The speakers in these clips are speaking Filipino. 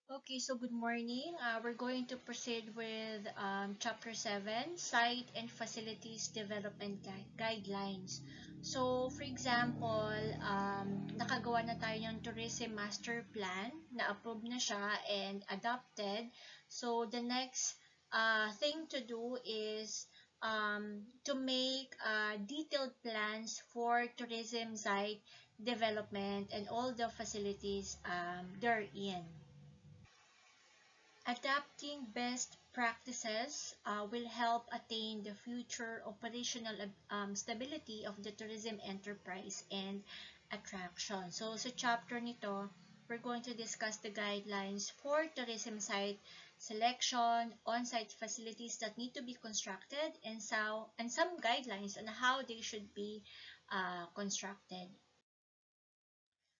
Okay, so good morning. We're going to proceed with Chapter 7, Site and Facilities Development Guidelines. So, for example, nakagawa na tayo ng Tourism Master Plan, na-approve na siya and adopted. So, the next thing to do is to make detailed plans for tourism site development and all the facilities therein. Adapting best practices will help attain the future operational stability of the tourism enterprise and attraction. So, sa chapter nito, we're going to discuss the guidelines for tourism site selection, on-site facilities that need to be constructed, and some guidelines on how they should be constructed.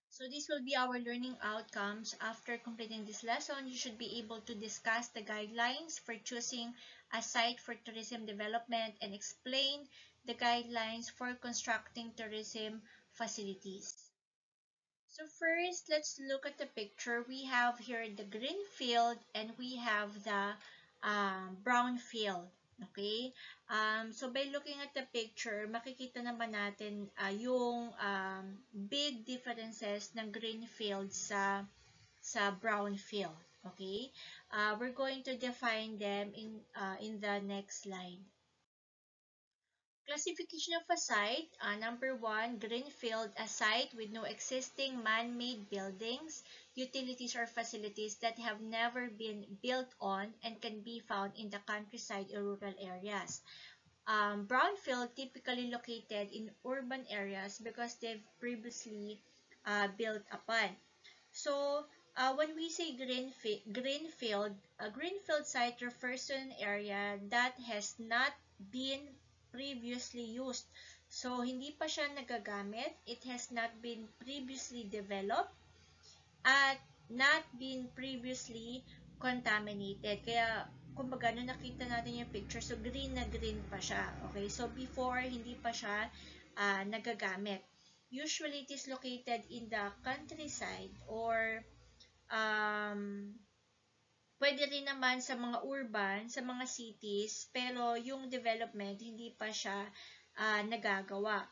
So this will be our learning outcomes. After completing this lesson, you should be able to discuss the guidelines for choosing a site for tourism development and explain the guidelines for constructing tourism facilities. So first, let's look at the picture. We have here the green field and we have the brown field. Okay? So by looking at the picture, makikita naman natin yung big differences ng green field sa brown field. Okay? We're going to define them in the next slide. Classification of a site. Number one, greenfield, a site with no existing man-made buildings, utilities, or facilities that have never been built on and can be found in the countryside or rural areas. Brownfield, typically located in urban areas because they've previously built upon. So, when we say a greenfield site refers to an area that has not been previously used. So, hindi pa siya nagagamit, it has not been previously developed, at not been previously contaminated. Kaya, kumbaga, nung nakita natin yung picture, so green na green pa siya. Okay, so before, hindi pa siya nagagamit. Usually, it is located in the countryside or pwede rin naman sa mga urban, sa mga cities, pero yung development hindi pa siya nagagawa.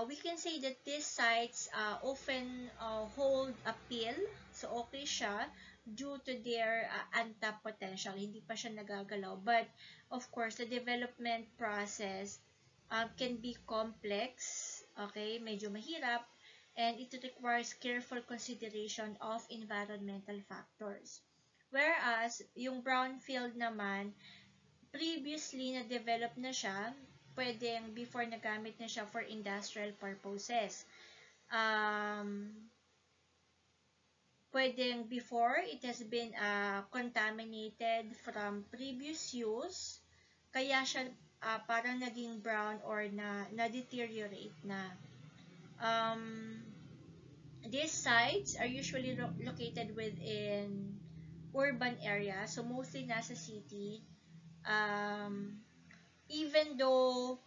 We can say that these sites often hold appeal, so okay siya due to their untapped potential. Hindi pa siya nagagalaw. But, of course, the development process can be complex, okay, medyo mahirap, and it requires careful consideration of environmental factors. Whereas, yung brownfield naman, previously na-develop na siya, pwedeng before nagamit na siya for industrial purposes. Pwedeng before, it has been contaminated from previous use, kaya siya parang naging brown or na-deteriorate na. These sites are usually located within urban areas, so mostly nasa city. Even though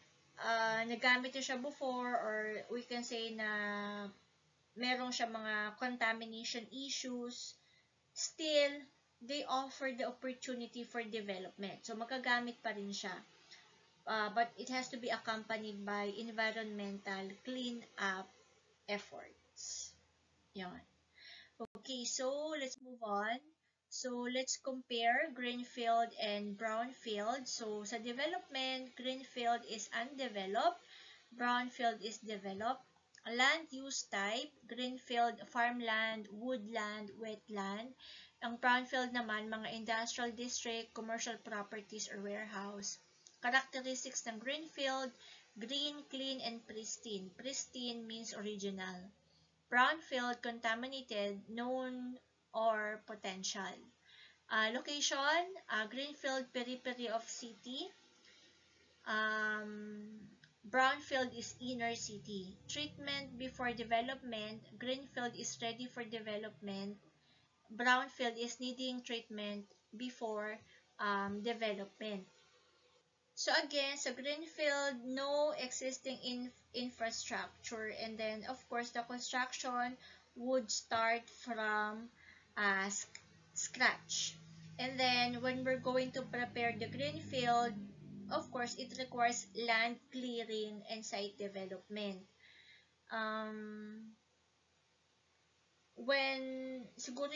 nagamit na siya before, or we can say na merong siya mga contamination issues, still, they offer the opportunity for development. So, magagamit pa rin siya. But it has to be accompanied by environmental clean-up efforts. Yan. Okay, so let's move on. So let's compare greenfield and brownfield. So sa development, greenfield is undeveloped, brownfield is developed. Land use type, greenfield, farmland, woodland, wetland. Ang brownfield naman, mga industrial district, commercial properties, or warehouse. Characteristics ng greenfield, green, clean, and pristine. Pristine means original. Brownfield, contaminated, known, or potential. Location, greenfield, periphery of city. Brownfield is inner city. Treatment before development, greenfield is ready for development. Brownfield is needing treatment before development. So again, sa greenfield, no existing infrastructure, and then of course the construction would start from scratch. And then when we're going to prepare the green field, of course, it requires land clearing and site development. Um, when siguro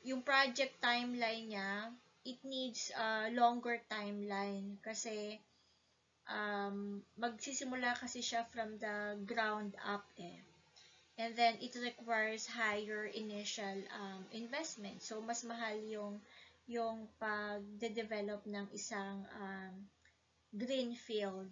yung project timeline niya, it needs a longer timeline kasi magsisimula kasi siya from the ground up eh. And then it requires higher initial investment. So mas mahal yung pag-develop ng isang green field.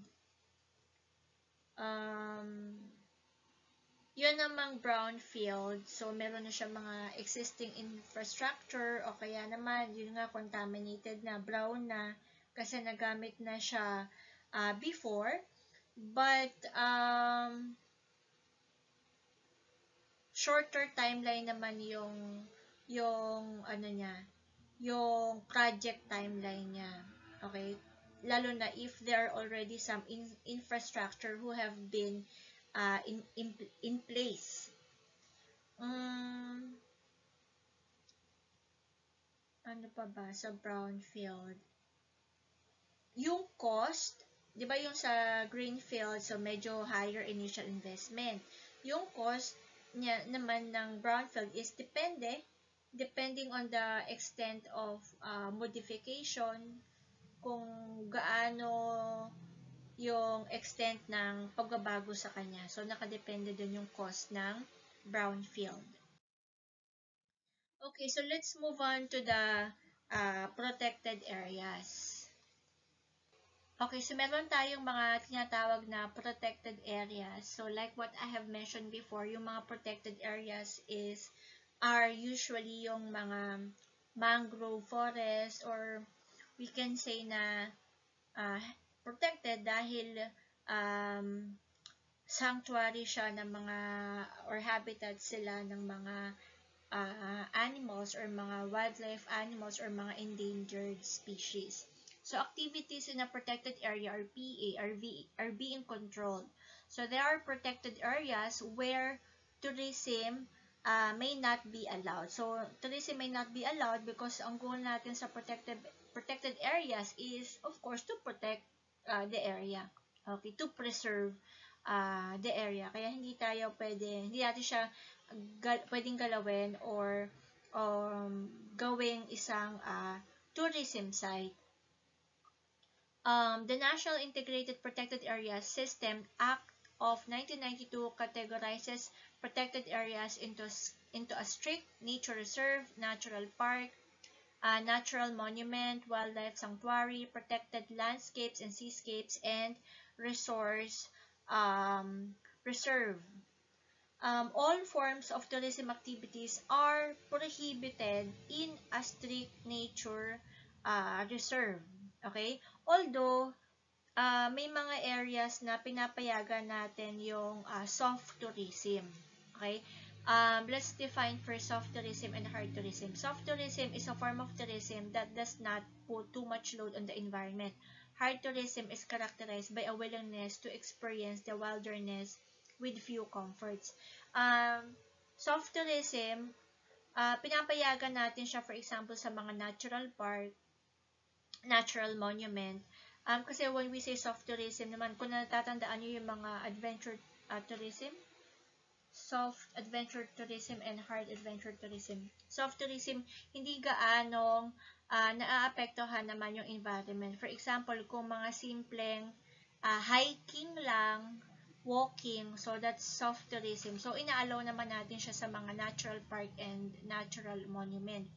Yun namang brownfield, so meron na siya mga existing infrastructure o kaya naman, yun nga, contaminated na, brown na, kasi nagamit na siya before. But, shorter timeline naman yung ano niya, yung project timeline niya. Okay? Lalo na if there are already some infrastructure who have been in place. Ano pa ba sa brownfield? Yung cost, di ba yung sa greenfield, so medyo higher initial investment. Yung cost niya naman ng brownfield is depending on the extent of modification, kung gaano yung extent ng pagbabago sa kanya. So, nakadepende dun yung cost ng brownfield. Okay, so let's move on to the protected areas. Okay, so meron tayong mga tinatawag na protected areas. So, like what I have mentioned before, yung mga protected areas are usually yung mga mangrove forest, or we can say na protected dahil sanctuary siya ng mga or habitat sila ng mga animals or mga wildlife animals or mga endangered species. So activities in a protected area or PA are being controlled. So there are protected areas where tourism may not be allowed. So tourism may not be allowed because ang goal natin sa protected areas is of course to protect the area. Okay, to preserve the area. Kaya hindi natin siya pwedeng galawin or gawing isang tourism site. The National Integrated Protected Areas System Act of 1992 categorizes protected areas into a strict nature reserve, natural park, natural monument, wildlife sanctuary, protected landscapes and seascapes, and resource reserve. All forms of tourism activities are prohibited in a strict nature reserve. Okay? Although, may mga areas na pinapayagan natin yung soft tourism. Okay? Let's define first soft tourism and hard tourism. Soft tourism is a form of tourism that does not put too much load on the environment. Hard tourism is characterized by a willingness to experience the wilderness with few comforts. Soft tourism, pinapayagan natin siya for example sa mga natural park, natural monument. Kasi when we say soft tourism naman, kung natatandaan nyo yung mga adventure tourism, soft adventure tourism and hard adventure tourism. Soft tourism, hindi gaanong naaapektuhan naman yung environment. For example, kung mga simpleng hiking lang, walking, so that's soft tourism. So, inaalaw naman natin siya sa mga natural park and natural monument.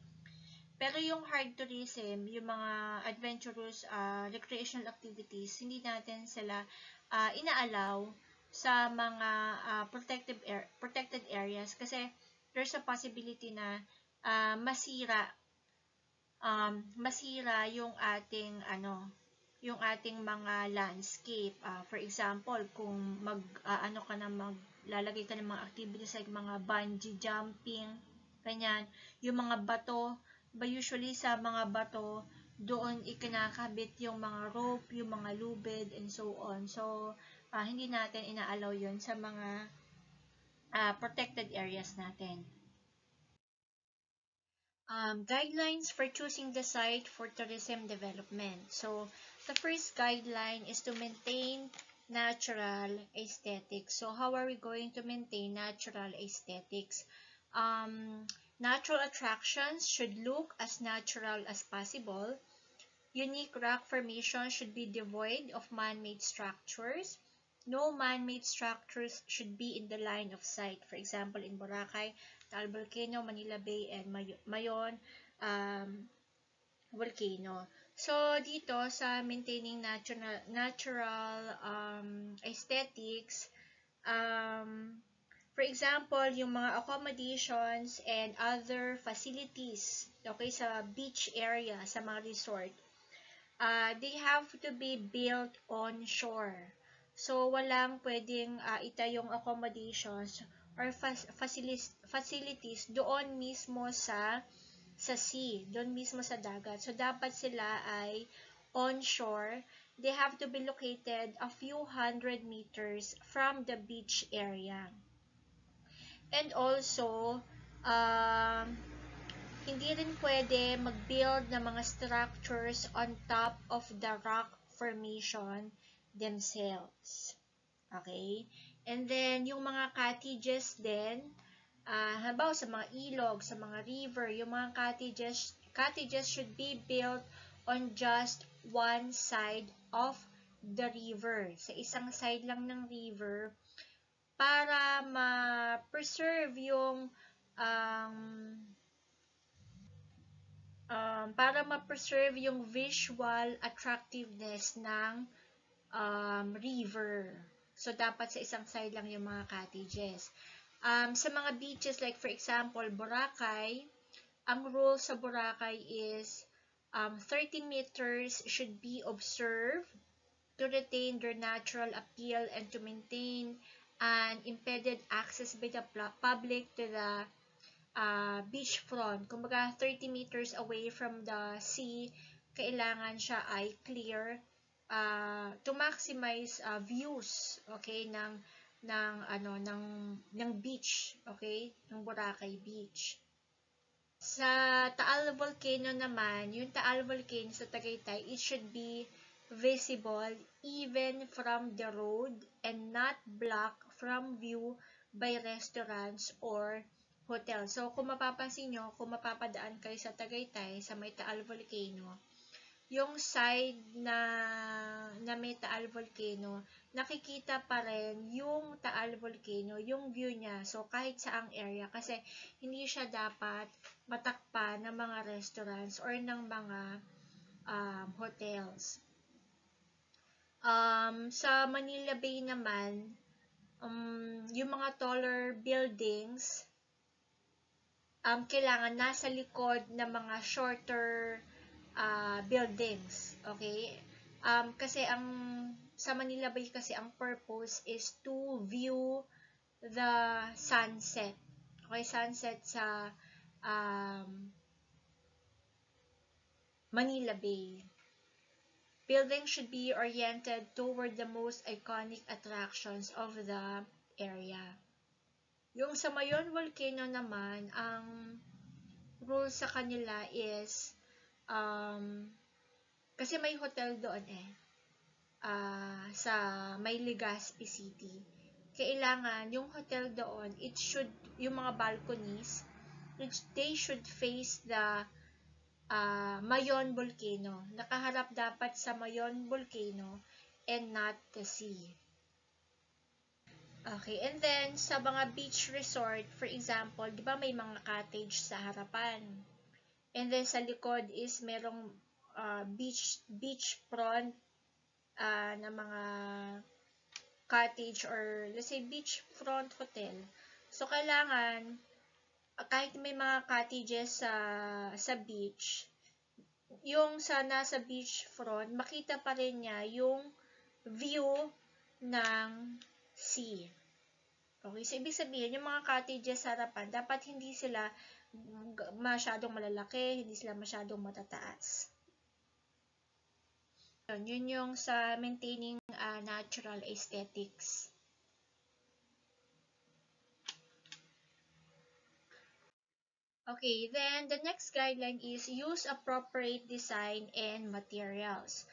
Pero yung hard tourism, yung mga adventurous recreational activities, hindi natin sila inaalaw sa mga protected areas kasi there's a possibility na masira yung ating yung ating mga landscape. For example, kung maglalagay ka ng mga activities like mga bungee jumping, ganyan, yung mga bato, usually sa mga bato, doon ikinakabit yung mga rope, yung mga lubid, and so on. So, hindi natin inaalaw yun sa mga protected areas natin. Guidelines for choosing the site for tourism development. So, the first guideline is to maintain natural aesthetics. So, how are we going to maintain natural aesthetics? Um, Natural attractions should look as natural as possible. Unique rock formations should be devoid of man-made structures. No man-made structures should be in the line of sight. For example, in Boracay, Taal Volcano, Manila Bay, and Mayon Volcano. So, dito sa maintaining natural aesthetics, for example, yung mga accommodations and other facilities, okay, sa beach area, sa mga resort, they have to be built on shore. So, walang pwedeng itayong accommodations or facilities doon mismo sa sea, doon mismo sa dagat. So, dapat sila ay onshore. They have to be located a few hundred meters from the beach area. And also, um, hindi rin pwede mag-build ng mga structures on top of the rock formation themselves. Okay? And then, yung mga cottages din, halimbawa sa mga ilog, sa mga river, yung mga cottages should be built on just one side of the river. Sa isang side lang ng river para ma-preserve yung visual attractiveness ng river. So, dapat sa isang side lang yung mga cottages. Sa mga beaches, like for example, Boracay, ang rule sa Boracay is 30 meters should be observed to retain their natural appeal and to maintain unimpeded access by the public to the beachfront. Kumbaga, 30 meters away from the sea, kailangan siya ay clear to maximize views, okay, ng beach, okay, ng Boracay Beach. Sa Taal Volcano naman, yung Taal Volcano sa Tagaytay, it should be visible even from the road and not blocked from view by restaurants or hotel. So, kung mapapansin nyo, kung mapapadaan kayo sa Tagaytay, sa may Taal Volcano, yung side na may Taal Volcano, nakikita pa rin yung Taal Volcano, yung view niya. So, kahit saang area, kasi hindi siya dapat matakpan ng mga restaurants or ng mga hotels. Sa Manila Bay naman, yung mga taller buildings, kailangan nasa likod ng mga shorter buildings. Okay? Kasi sa Manila Bay kasi ang purpose is to view the sunset. Okay, sunset sa Manila Bay. Buildings should be oriented toward the most iconic attractions of the area. Yung sa Mayon Volcano naman, ang rule sa kanila is kasi may hotel doon sa may Legazpi City. Kailangan yung hotel doon, yung mga balconies, they should face the Mayon Volcano. Nakaharap dapat sa Mayon Volcano and not the sea. Okay, and then sa mga beach resort, for example, di ba may mga cottage sa harapan? And then sa likod is merong beach front na mga cottage or let's say beach front hotel. So kailangan kahit may mga cottages sa beach, yung sa nasa beach front, makita pa rin niya yung view ng sea. Okay, so ibig sabihin, yung mga cottages sa harapan, dapat hindi sila masyadong malalaki, hindi sila masyadong matataas. Yun yung sa maintaining natural aesthetics. Okay, then the next guideline is use appropriate design and materials.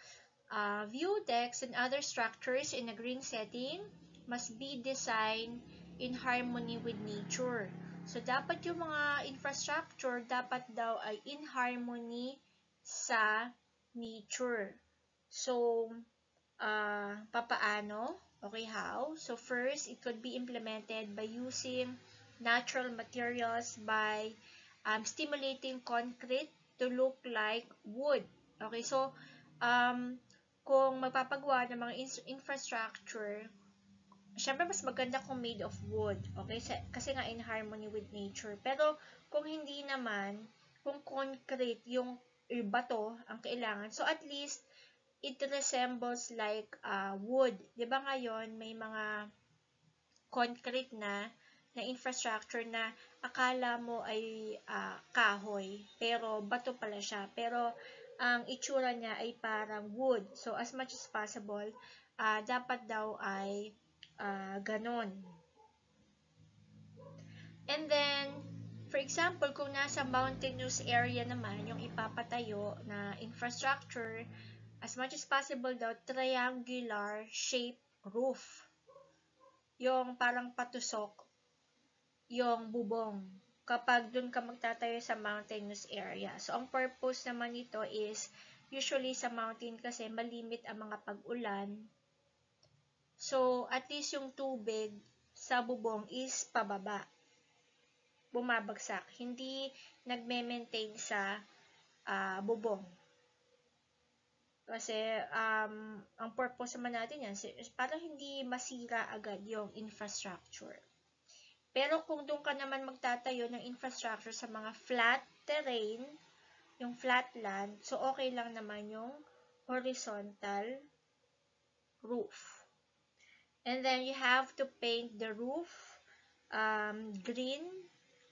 View decks and other structures in a green setting must be designed in harmony with nature. So, dapat yung mga infrastructure, dapat daw ay in harmony sa nature. So, papaano? Okay, how? So, first, it could be implemented by using natural materials by stimulating concrete to look like wood. Okay, so, kung magpapagawa ng mga infrastructure, syempre mas maganda kung made of wood. Okay, kasi nga in harmony with nature. Pero, kung hindi naman, kung concrete yung bato ang kailangan, so at least, it resembles like wood. 'Di ba ngayon may mga concrete na infrastructure na akala mo ay kahoy, pero bato pala siya. Pero ang itsura niya ay parang wood. So as much as possible, dapat daw ay ganon. And then, for example, kung nasa mountainous area naman yung ipapatayo na infrastructure, as much as possible daw, triangular shape roof. Yung parang patusok, yung bubong. Kapag dun ka magtatayo sa mountainous area. So, ang purpose naman nito is, usually sa mountain kasi malimit ang mga pag-ulan. So, at least yung tubig sa bubong is pababa. Bumabagsak. Hindi nagme-maintain sa bubong. Kasi, ang purpose naman natin yan, para hindi masira agad yung infrastructure. Pero kung doon ka naman magtatayo ng infrastructure sa mga flat terrain, yung flat land, so okay lang naman yung horizontal roof. And then, you have to paint the roof green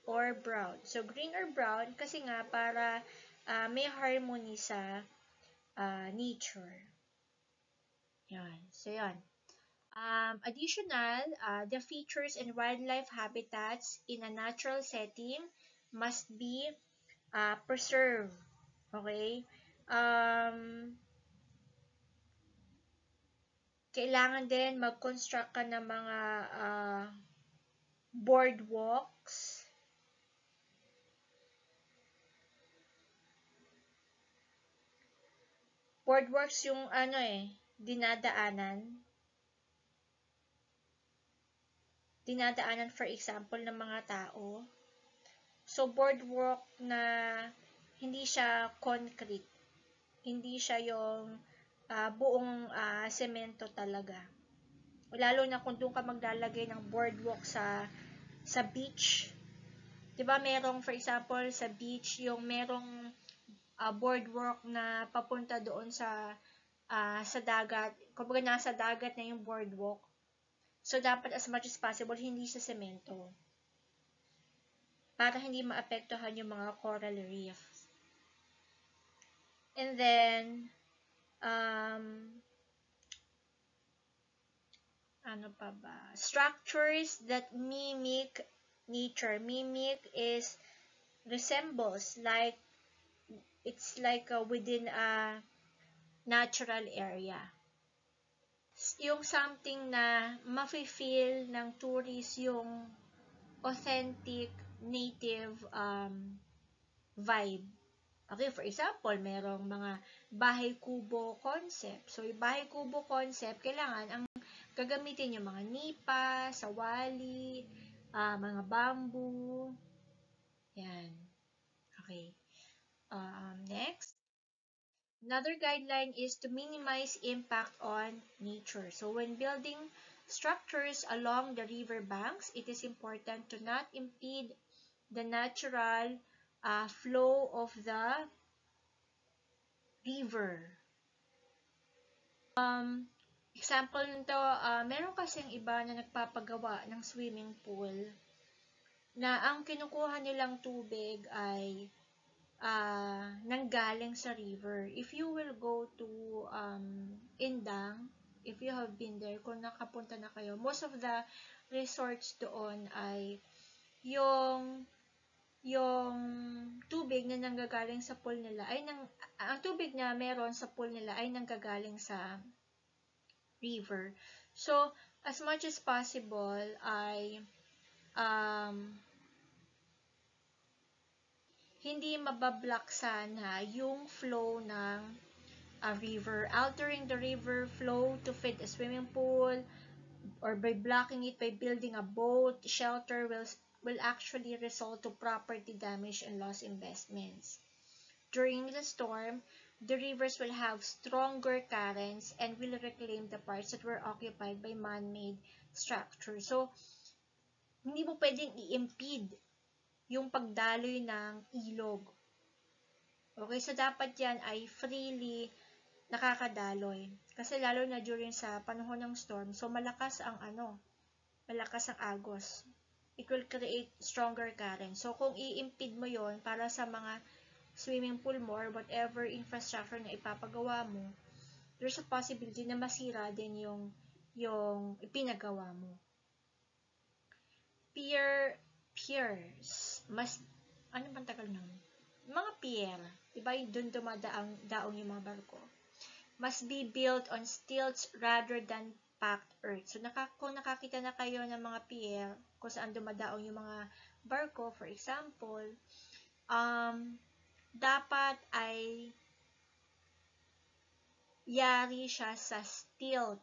or brown. So, green or brown, kasi nga, para may harmony sa nature. Yan. So, yan. Additional, the features and wildlife habitats in a natural setting must be preserved. Okay? Kailangan din mag-construct ka ng mga boardwalks. Boardwalks yung dinadaanan. Dinadaanan, for example, ng mga tao. So, boardwalk na hindi siya concrete. Hindi siya yung buong semento talaga. Lalo na kung doon ka maglalagay ng boardwalk sa beach. 'Di ba merong, for example, sa beach, yung merong boardwalk na papunta doon sa dagat. Kumbaga nasa dagat na yung boardwalk. So, dapat as much as possible, hindi sa semento. Para hindi maapektuhan yung mga coral reef. And then, ano pa ba? Structures that mimic nature. Mimic is resembles, like, it's like within a natural area. Yung something na mafe-feel ng tourist yung authentic native vibe. Okay, for example, merong mga bahay kubo concept. So, yung bahay kubo concept, kailangan ang gagamitin yung mga nipa, sawali, mga bamboo. Yan. Okay. Next. Another guideline is to minimize impact on nature. So, when building structures along the river banks, it is important to not impede the natural flow of the river. Example nito, meron kasing iba na nagpapagawa ng swimming pool na ang kinukuha nilang tubig ay nanggaling sa river. If you will go to Indang, if you have been there, kung nakapunta na kayo, most of the resorts doon ay yung yung tubig na nanggagaling sa pool nila ay ang tubig na meron sa pool nila ay nanggagaling sa river. So, as much as possible ay hindi mabablock sana yung flow ng river. Altering the river flow to feed a swimming pool or by blocking it by building a boat, shelter will actually result to property damage and lost investments. During the storm, the rivers will have stronger currents and will reclaim the parts that were occupied by man-made structures. So, hindi mo pwedeng i-impede yung pagdaloy ng ilog. Okay, so dapat yan ay freely nakakadaloy. Kasi lalo na during sa panahon ng storm, so malakas ang agos. It will create stronger current. So kung i-impede mo yon para sa mga swimming pool mo or whatever infrastructure na ipapagawa mo, there's a possibility na masira din yung ipinagawa mo. Piers, ano bang tagal nun? Mga pier, diba dun daong yung mga barko, must be built on stilts rather than packed earth. So, kung nakakita na kayo ng mga pier, kung saan dumadaong yung mga barko, for example, dapat ay yari siya sa stilt.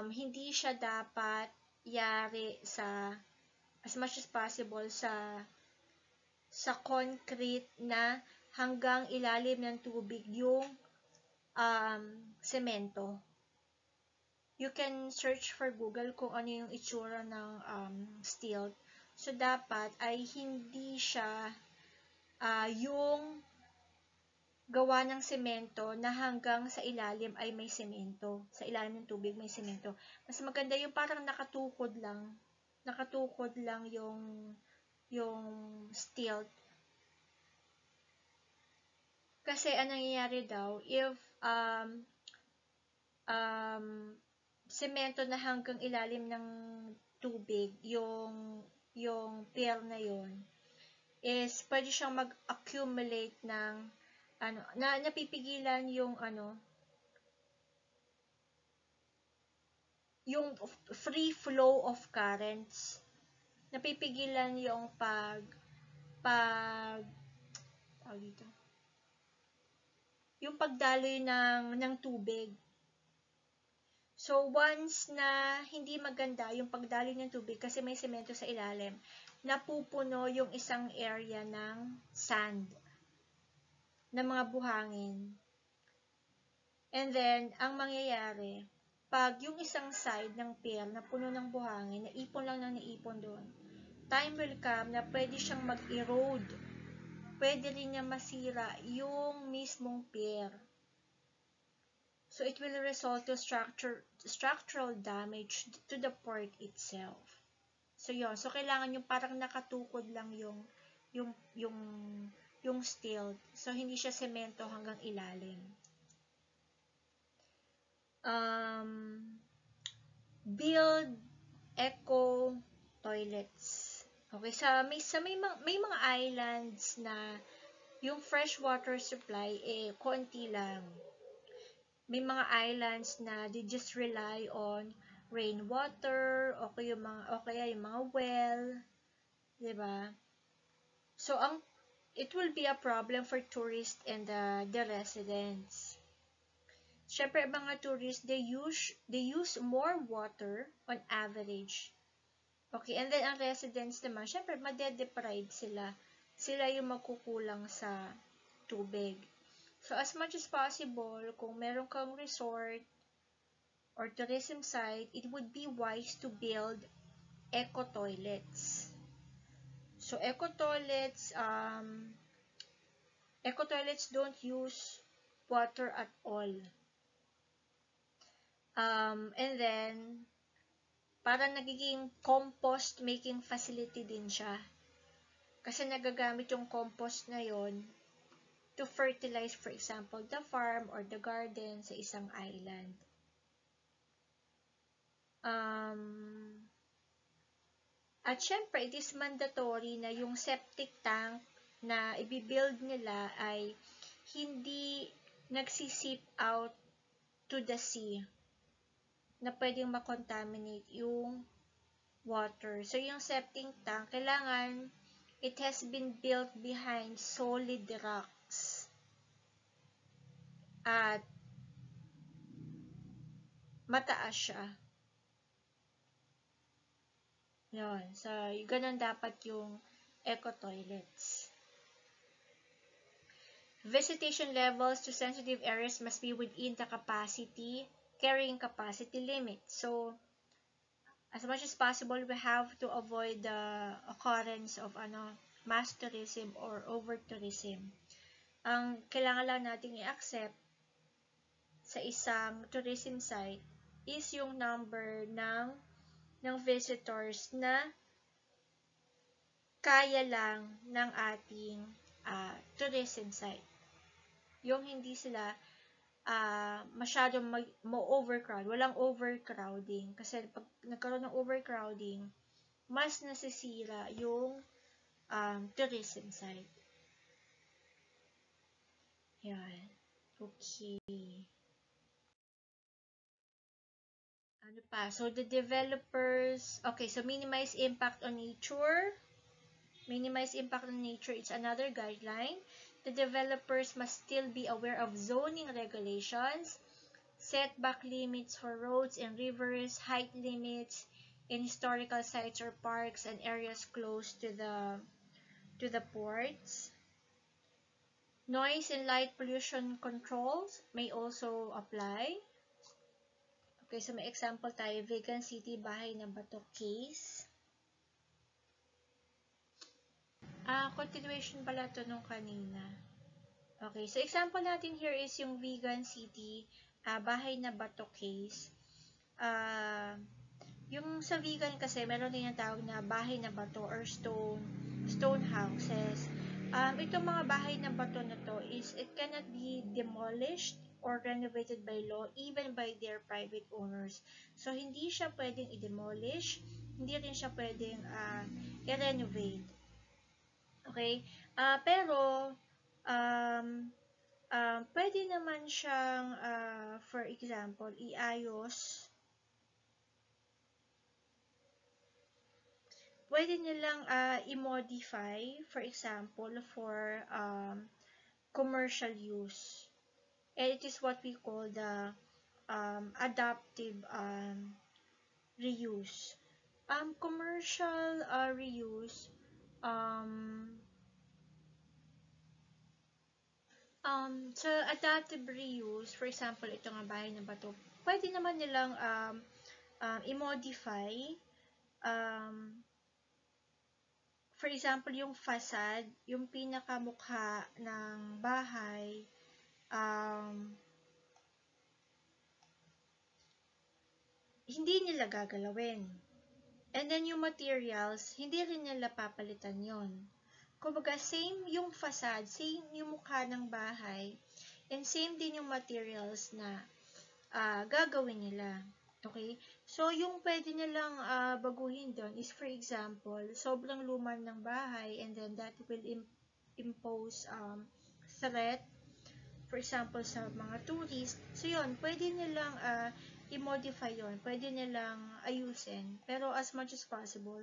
Hindi siya dapat yari sa, as much as possible, sa concrete na hanggang ilalim ng tubig yung semento. You can search for Google kung ano yung itsura ng stilt. So, dapat ay hindi siya yung gawa ng semento na hanggang sa ilalim ay may semento. Sa ilalim ng tubig may semento. Mas maganda yung parang nakatukod lang yung stilt. Kasi anong nangyayari daw, if semento na hanggang ilalim ng tubig, yung pier na yon, is pwede siyang mag-accumulate ng napipigilan yung yung free flow of currents. Napipigilan yung yung pagdaloy ng tubig. So, once na hindi maganda yung pagdaloy ng tubig kasi may semento sa ilalim, napupuno yung isang area ng sand, ng mga buhangin. And then, ang mangyayari, pag yung isang side ng pier na puno ng buhangin, naipon lang ng naipon doon, time will come na pwede siyang mag-erode. Pwede rin niya masira yung mismong pier. So, it will result to structural damage to the port itself. So, yun. So, kailangan yung parang nakatukod lang yung stilt. So, hindi siya semento hanggang ilalim. Build eco toilets. Okay, may mga islands na yung freshwater supply konti lang. May mga islands na they just rely on rainwater o kaya yung mga well, 'di ba? So it will be a problem for tourists and the residents. Syempre, mga tourists, they use more water on average. Okay, and then ang residents naman, syempre, made-deprive sila. Sila yung magkukulang sa tubig. So, as much as possible, kung meron kang resort or tourism site, it would be wise to build eco-toilets. So, eco-toilets don't use water at all. And then, parang nagiging compost making facility din siya. Kasi nagagamit yung compost na yon to fertilize, for example, the farm or the garden sa isang island. At syempre, it is mandatory na yung septic tank na i-build nila ay hindi nagsisip out to the sea na pwedeng makontaminate yung water. So, yung septic tank, kailangan it has been built behind solid rocks. At mataas siya. Yun. So, ganun dapat yung eco-toilets. Visitation levels to sensitive areas must be within the carrying capacity limit. So, as much as possible, we have to avoid the occurrence of mass tourism or over-tourism. Ang kailangan lang nating i-accept sa isang tourism site is yung number ng visitors na kaya lang ng ating tourism site. Yung hindi sila masyadong overcrowd. Walang overcrowding. Kasi pag nagkaroon ng overcrowding, mas nasisira yung tourism site. Yan. Okay. Ano pa? So, the developers, okay, so minimize impact on nature. Minimize impact on nature, it's another guideline. The developers must still be aware of zoning regulations, setback limits for roads and rivers, height limits in historical sites or parks and areas close to the ports. Noise and light pollution controls may also apply. Okay, so may example tayo, Vegan City, Bahay na Bato case. Continuation pala to nung kanina. Okay, so example natin here is yung Vegan City, Bahay na Bato case. Yung sa vegan kasi, meron din yung tawag na bahay na bato or stone houses. Itong mga bahay na bato na to is, it cannot be demolished or renovated by law, even by their private owners. So, hindi siya pwedeng i-demolish, hindi rin siya pwedeng i-renovate. Okay? Pero, pwede naman siyang, for example, iayos. Pwede nilang i-modify, for example, for commercial use. And it is what we call the adaptive reuse. Commercial reuse, so adaptive reuse, for example, ito nga bahay na bato, pwede naman nilang i-modify, for example, yung facade, yung pinakamukha ng bahay, hindi nila gagalawin. And then yung materials, hindi rin nila papalitan yon. Kumbaga, same yung facade, same yung mukha ng bahay, and same din yung materials na gagawin nila. Okay? So, yung pwede nilang baguhin doon is, for example, sobrang luma ng bahay, and then that will impose threat, for example, sa mga tourists. So, yun, pwede nilang i-modify yun. Pwede nilang ayusin. Pero, as much as possible,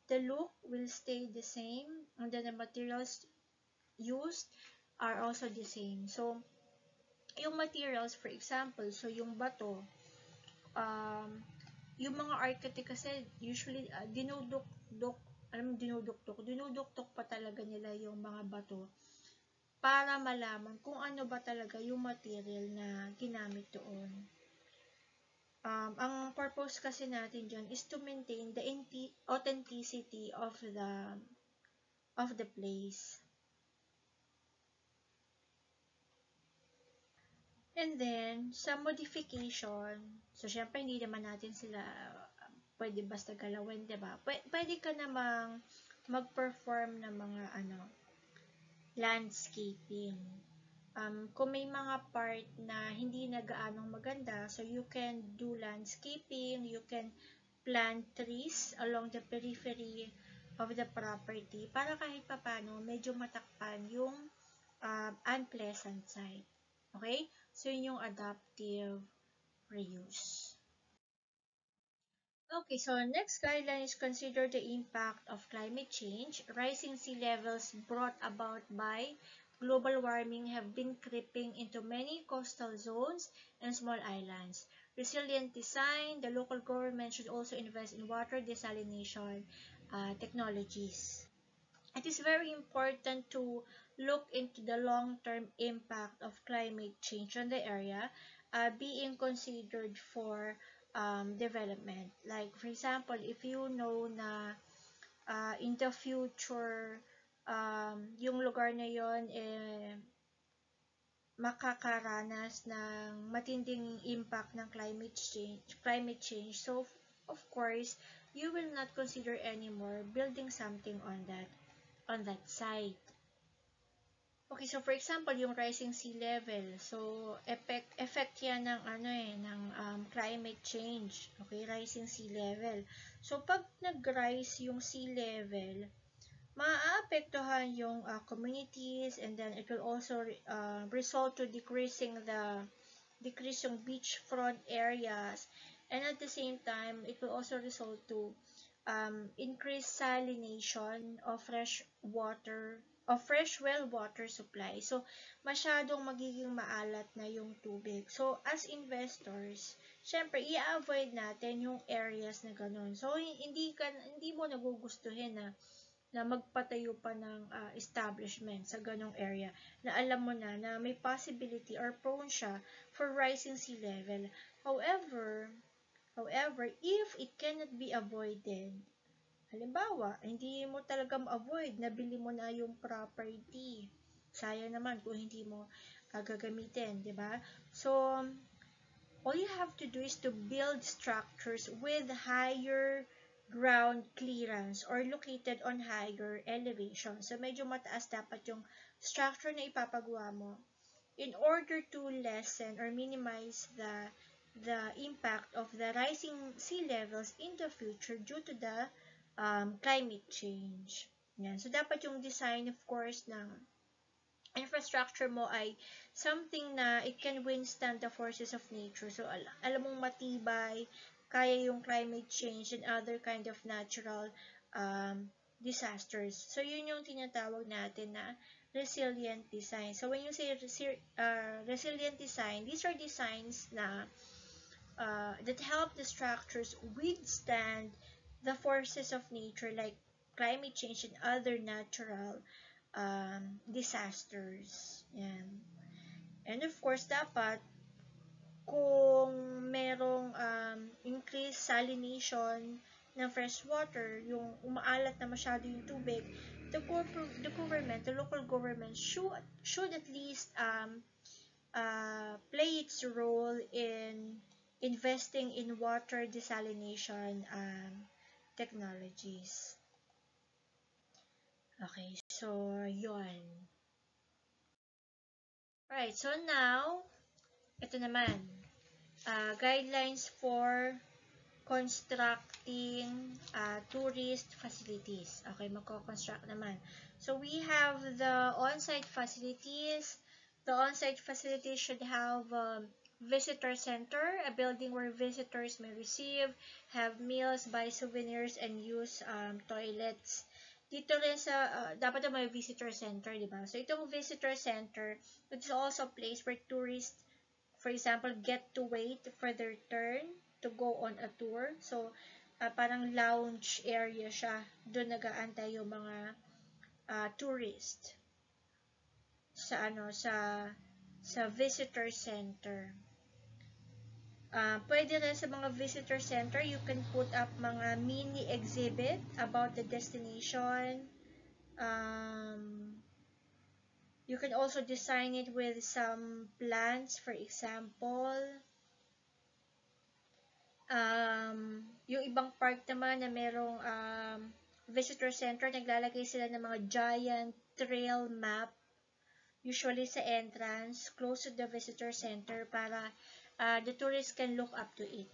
the look will stay the same, and then the materials used are also the same. So, yung materials, for example, so yung bato, yung mga architect kasi usually dinuduktok pa talaga nila yung mga bato para malaman kung ano ba talaga yung material na ginamit doon. Ang purpose kasi natin dyan is to maintain the authenticity of the place. And then, sa modification, so syempre hindi naman natin sila pwede basta galawin, diba? Pwede ka namang mag-perform ng mga landscaping. Kung may mga part na hindi na gaanong maganda, so you can do landscaping, you can plant trees along the periphery of the property para kahit papano medyo matakpan yung unpleasant side. Okay? So, yun yung adaptive reuse. Okay, so next guideline is consider the impact of climate change. Rising sea levels brought about by global warming have been creeping into many coastal zones and small islands. Resilient design, the local government should also invest in water desalination technologies. It is very important to look into the long-term impact of climate change on the area being considered for development. Like, for example, if you know na in the future, yung lugar na yon makakaranas ng matinding impact ng climate change. So, of course, you will not consider anymore building something on that site. Okay, so for example, yung rising sea level. So, effect yan ng climate change. Okay, rising sea level. So, pag nag-rise yung sea level, maaapektuhan yung communities, and then it will also result to decrease yung beachfront areas, and at the same time it will also result to increased salination of fresh well water supply. So, masyadong magiging maalat na yung tubig. So, as investors, syempre, i-avoid natin yung areas na ganun. So, hindi mo nagugustuhin na magpatayo pa ng establishment sa ganong area na alam mo na may possibility or prone siya for rising sea level. However, if it cannot be avoided, halimbawa, hindi mo talaga ma-avoid, nabili mo na yung property. Sayang naman kung hindi mo gagamitin, di ba? So, all you have to do is to build structures with higher ground clearance or located on higher elevation. So, medyo mataas dapat yung structure na ipapagawa mo in order to lessen or minimize the impact of the rising sea levels in the future due to the climate change. Yan. So, dapat yung design, of course, ng infrastructure mo ay something na it can withstand the forces of nature. So, alam mong matibay, kaya yung climate change and other kind of natural disasters. So, yun yung tinatawag natin na resilient design. So, when you say resilient design, these are designs na that help the structures withstand the forces of nature like climate change and other natural disasters. Yan. And of course, dapat kung merong increased salination ng fresh water, yung umaalat na masyado yung tubig, the local government should at least play its role in investing in water desalination technologies. Okay, so yun. Right, so now, ito naman, guidelines for constructing tourist facilities. Okay, magko-construct naman. So, we have the on-site facilities. The on-site facilities should have visitor center, a building where visitors may receive, have meals, buy souvenirs, and use toilets. Dito rin sa, dapat may visitor center, di ba? So, itong visitor center, it's also a place where tourists, for example, get to wait for their turn to go on a tour. So, parang lounge area siya. Doon nag-aantay yung mga tourist sa visitor center. Pwede rin sa mga visitor center, you can put up mga mini exhibit about the destination. You can also design it with some plants, for example. Yung ibang park naman na merong visitor center, naglalagay sila ng mga giant trail map, usually sa entrance, close to the visitor center, para the tourists can look up to it.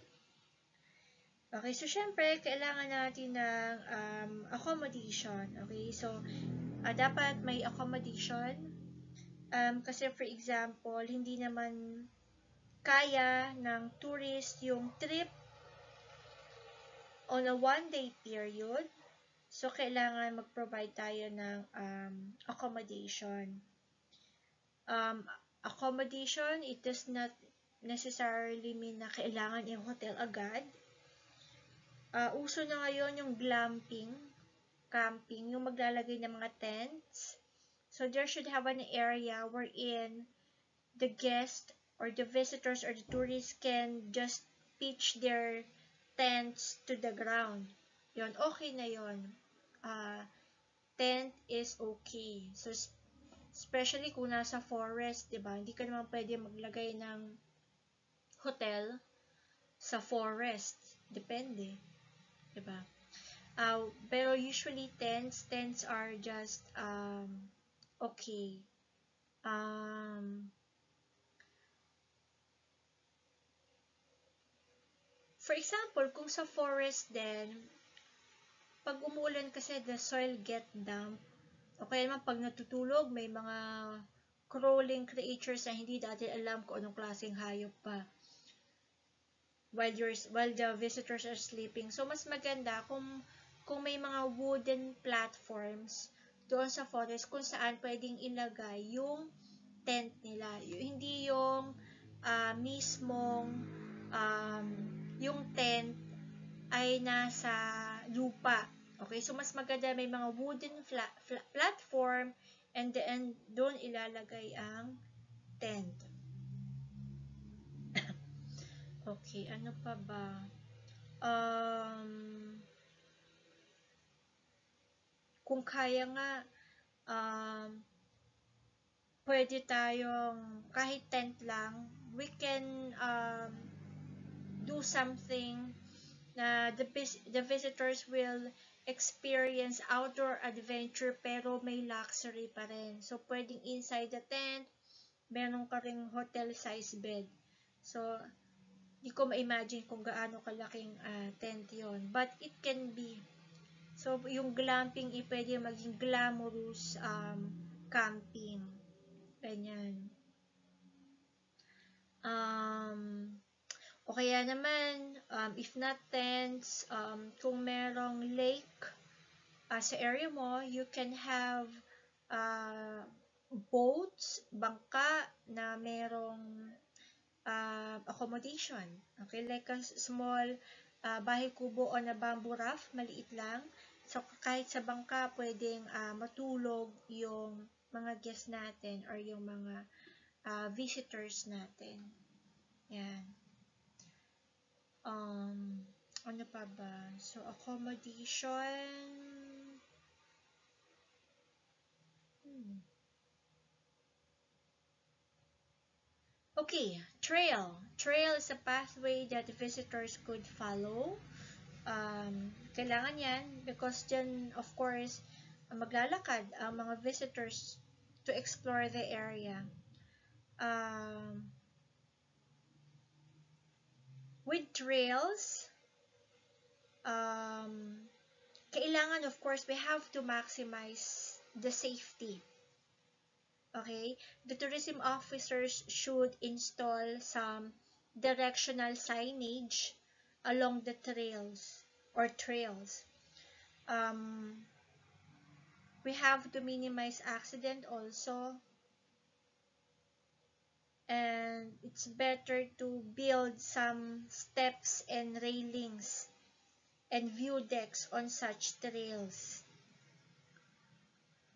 Okay, so syempre, kailangan natin ng accommodation. Okay, so dapat may accommodation. Kasi for example, hindi naman kaya ng tourist yung trip on a one-day period. So, kailangan mag-provide tayo ng accommodation. Accommodation, it does not necessarily mean na kailangan yung hotel agad. Uso na ngayon yung glamping, camping, yung maglalagay ng mga tents. So, there should have an area wherein the guest or the visitors or the tourists can just pitch their tents to the ground. Yon, okay na yon. Tent is okay. So, especially kung nasa forest, diba? Hindi ka naman pwede maglagay ng hotel sa forest. Depende. Diba? Pero usually tents are just okay. For example, kung sa forest din, pag umuulan kasi the soil get damp. O kaya naman pag natutulog, may mga crawling creatures na hindi dati alam kung anong klaseng hayop pa. While the visitors are sleeping. So, mas maganda kung may mga wooden platforms doon sa forest kung saan pwedeng ilagay yung tent nila. Hindi yung mismong yung tent ay nasa lupa. Okay, so mas maganda may mga wooden platform and then doon ilalagay ang tent. Okay, ano pa ba? Kung kaya nga, pwede tayong, kahit tent lang, we can do something na the visitors will experience outdoor adventure pero may luxury pa rin. So, pwedeng inside the tent, meron ka ring hotel size bed. So, di ko ma-imagine kung gaano kalaking tent yon, but it can be. So, yung glamping, pwede maging glamorous camping. Ganyan. O kaya naman, if not tents, kung merong lake sa area mo, you can have boats, bangka na merong accommodation. Okay, like a small bahay kubo on a bamboo raft, maliit lang. So, kahit sa bangka, pwedeng matulog yung mga guests natin or yung mga visitors natin. Yan. Ano pa ba? So, accommodation. Okay, trail. Trail is a pathway that visitors could follow. Kailangan yan because dyan, of course, maglalakad ang mga visitors to explore the area. With trails, kailangan, of course, we have to maximize the safety. Okay? The tourism officers should install some directional signage along the trails. We have to minimize accident also. And it's better to build some steps and railings and view decks on such trails.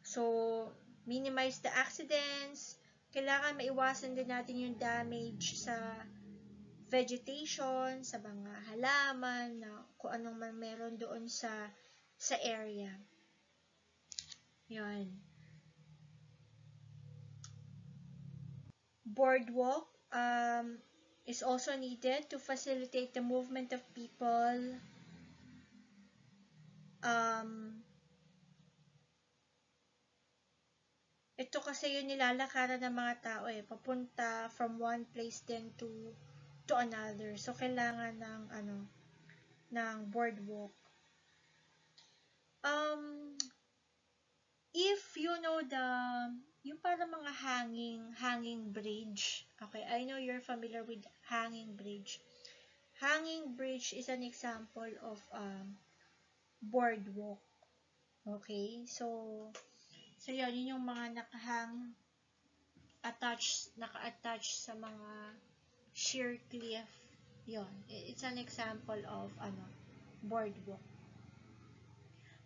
So, minimize the accidents. Kailangan maiwasan din natin yung damage sa vegetation, sa mga halaman, na kung anong man meron doon sa area. Yun. Boardwalk is also needed to facilitate the movement of people. Ito kasi yung nilalakaran ng mga tao papunta from one place then to another. So, kailangan ng ng boardwalk. If you know yung para mga hanging bridge. Okay, I know you're familiar with hanging bridge. Hanging bridge is an example of boardwalk. Okay, so yun yung mga naka-attach sa mga sheer cliff. Yun, it's an example of boardwalk.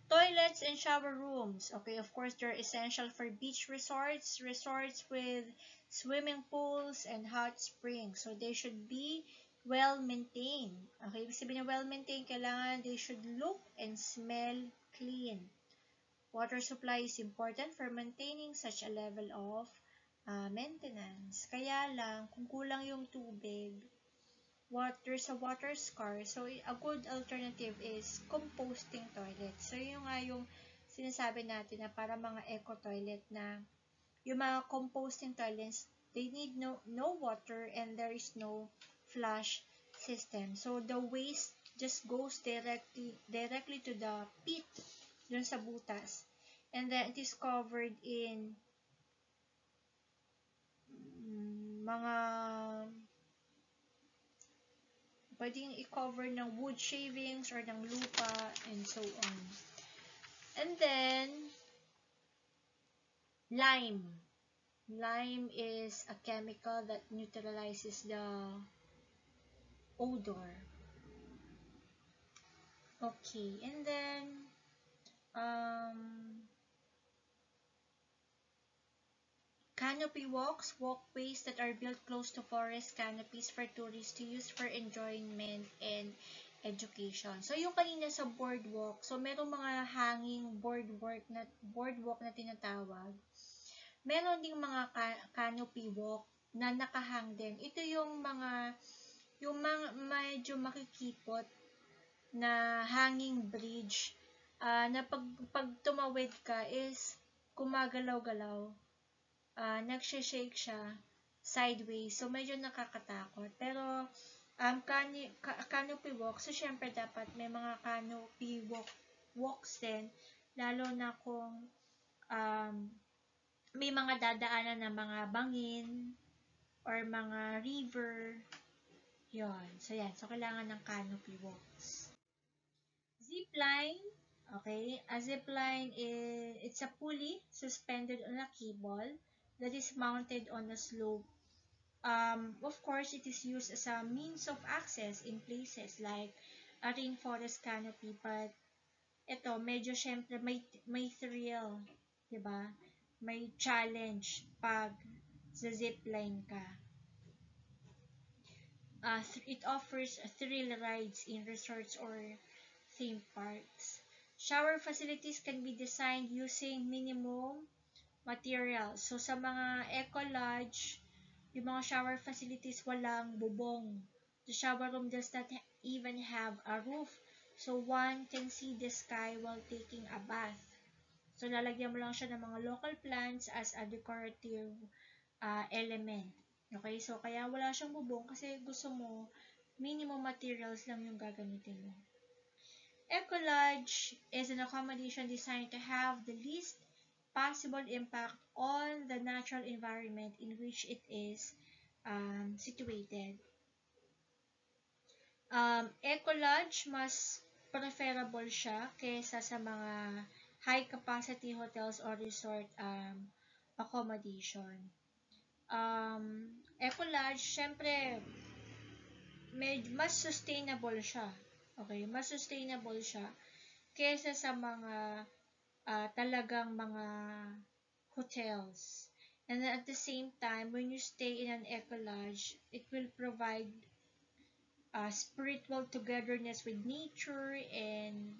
Toilets and shower rooms. Okay, of course, they're essential for beach resorts with swimming pools and hot springs. So they should be well maintained. Okay, ibig sabihin na well maintained, kailangan they should look and smell clean. Water supply is important for maintaining such a level of maintenance. Kaya lang, kung kulang yung tubig, there's a water scarce. So, a good alternative is composting toilet. So, yun nga yung sinasabi natin na para mga eco toilet na yung mga composting toilets, they need no water and there is no flush system. So, the waste just goes directly to the pit dun sa butas. And then, it is covered in mga pwedeng i-cover ng wood shavings or ng lupa and so on. And then, lime. Lime is a chemical that neutralizes the odor. Okay, and then, canopy walkways that are built close to forest canopies for tourists to use for enjoyment and education. So, yung kanina sa boardwalk, so merong mga hanging boardwalk na tinatawag. Meron ding mga canopy walk na nakahang din. Ito yung mga medyo makikipot na hanging bridge na pag tumawid ka is gumagalaw-galaw. Nagshe-shake siya sideways. So, medyo nakakatakot. Pero, canopy walk, so, syempre, dapat may mga canopy walks din. Lalo na kung may mga dadaanan na mga bangin or mga river. Yun. So, yan. So, kailangan ng canopy walks. Zipline. Okay. A zipline it's a pulley suspended on a cable that is mounted on a slope. Of course, it is used as a means of access in places like a rainforest canopy, but ito, medyo syempre may thrill, diba? May challenge pag sa zipline ka. It offers thrill rides in resorts or theme parks. Shower facilities can be designed using minimum materials. So, sa mga eco-lodge, yung mga shower facilities walang bubong. The shower room does not even have a roof. So, one can see the sky while taking a bath. So, lalagyan mo lang siya ng mga local plants as a decorative element. Okay? So, kaya wala siyang bubong kasi gusto mo minimum materials lang yung gagamitin mo. Eco-lodge is an accommodation designed to have the least possible impact on the natural environment in which it is situated. Eco-lodge, mas preferable siya kaysa sa mga high-capacity hotels or resort accommodation. Eco-lodge, syempre, mas sustainable siya. Okay, mas sustainable siya kaysa sa mga talagang mga hotels. And then at the same time, when you stay in an eco-lodge, it will provide spiritual togetherness with nature and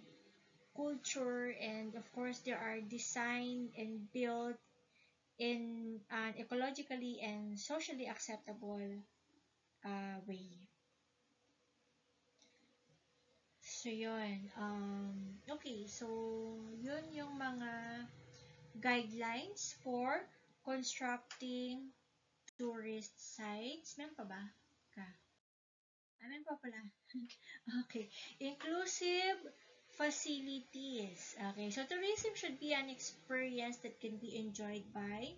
culture, and of course, they are designed and built in an ecologically and socially acceptable way. So, yun. Okay, so, yun yung mga guidelines for constructing tourist sites. Meron pa ba? Amin pa pala. Okay. Inclusive facilities. Okay. So, tourism should be an experience that can be enjoyed by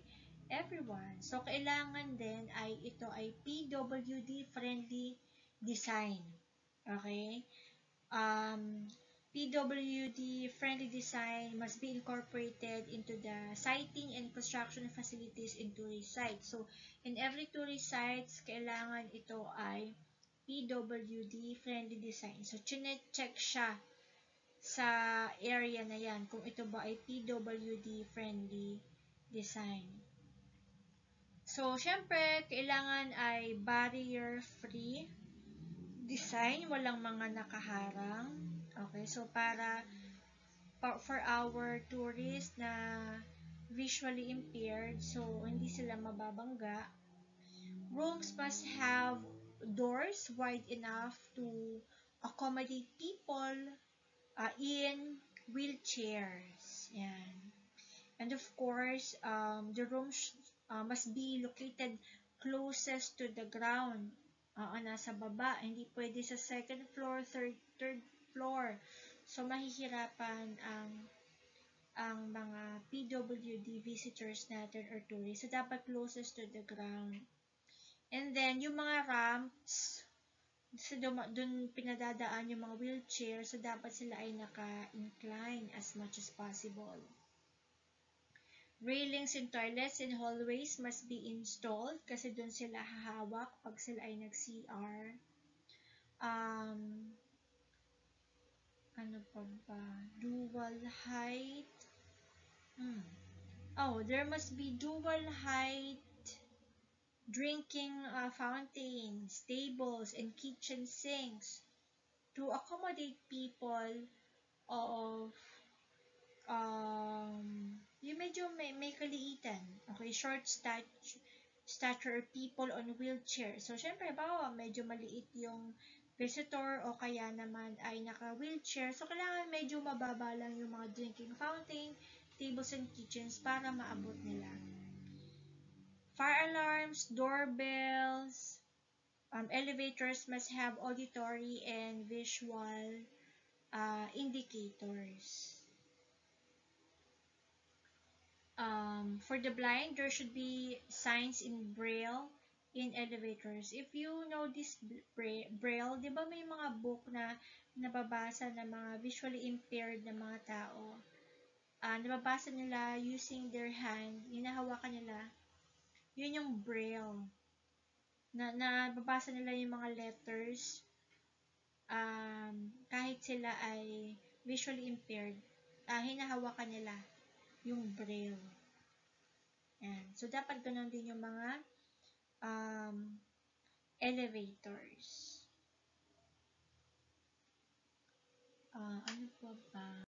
everyone. So, kailangan din ay ito ay PWD friendly design. Okay. Um, PWD friendly design must be incorporated into the siting and construction facilities in tourist sites. So, in every tourist sites, kailangan ito ay PWD friendly design. So, chine-check siya sa area na yan kung ito ba ay PWD friendly design. So, syempre, kailangan ay barrier-free design, walang mga nakaharang. Okay, so for our tourists na visually impaired, so hindi sila mababangga, rooms must have doors wide enough to accommodate people in wheelchairs. Yan. And of course, the rooms must be located closest to the ground. Nasa baba, hindi pwede sa second floor, third floor. So, mahihirapan ang mga PWD visitors natin or tourists. So, dapat closest to the ground. And then, yung mga ramps, so dun pinadadaan yung mga wheelchair, so dapat sila ay naka-incline as much as possible. Railings in toilets and hallways must be installed kasi dun sila hahawak pag sila ay nag-CR. Ano pa ba? Dual height. There must be dual height drinking fountains, tables, and kitchen sinks to accommodate people of yung medyo may kaliitan. Okay, short stature people on wheelchair. So, syempre, bawa, medyo maliit yung visitor o kaya naman ay naka-wheelchair. So, kailangan medyo mababa lang yung mga drinking fountain, tables, and kitchens para maabot nila. Fire alarms, doorbells, elevators must have auditory and visual indicators. For the blind, there should be signs in Braille in elevators. If you know this Braille, di ba may mga book na nababasa ng mga visually impaired na mga tao? Nababasa nila using their hand, hinahawakan nila. Yun yung Braille. Nababasa nila yung mga letters kahit sila ay visually impaired. Hinahawakan nila yung Braille. Yan. So, dapat ganun din yung mga elevators. Ano pa ba?